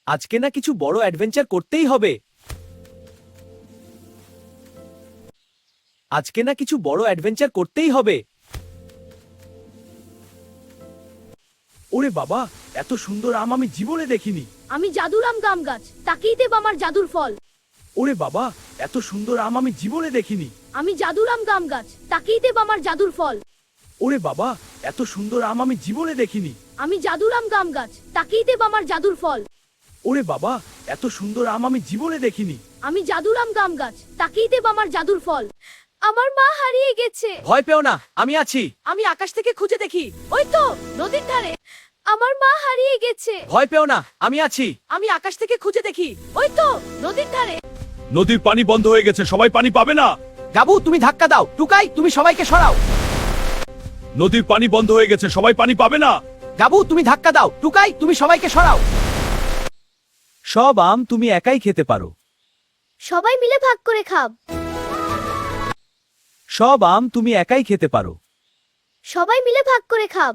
আজকে না কিছু বড় অ্যাডভেঞ্চার করতেই হবে। আজকে না কিছু বড় অ্যাডভেঞ্চার করতেই হবে। ওরে বাবা, এত সুন্দর আম আমি জীবনে দেখিনি। আমি জাদুর আম গাম গাছ, তাকেই দেব আমার জাদুর ফল। ওরে বাবা, এত সুন্দর আম আমি জীবনে দেখিনি। আমি জাদুর আম গাম গাছ, তাকেই দেব আমার জাদুর ফল। ওরে বাবা, এত সুন্দর আম আমি জীবনে দেখিনি। আমি জাদুর আম গাম গাছ, তাকেই দেব আমার জাদুর ফল। ওরে বাবা, এত সুন্দর আম আমি জীবনে দেখিনি। আমি জাদুর আম গাম গাছ, তাকেই দেব আমার জাদুর ফল। আমার মা হারিয়ে গেছে। ভয় পেও না, আমি আছি। আমি আকাশ থেকে খুঁজে দেখি, ওই তো নদীর ধারে। আমার মা হারিয়ে গেছে। ভয় পেও না, আমি আছি। আমি আকাশ থেকে খুঁজে দেখি, ওই তো নদীর ধারে। নদীর পানি বন্ধ হয়ে গেছে, সবাই পানি পাবে না। গাবু, তুমি ধাক্কা দাও। টুকাই, তুমি সবাইকে সরাও। নদীর পানি বন্ধ হয়ে গেছে, সবাই পানি পাবে না। গাবু, তুমি ধাক্কা দাও। টুকাই, তুমি সবাইকে সরাও। সব আম তুমি একাই খেতে পারো। সবাই মিলে ভাগ করে খাব। সব আম তুমি একাই খেতে পারো। সবাই মিলে ভাগ করে খাব।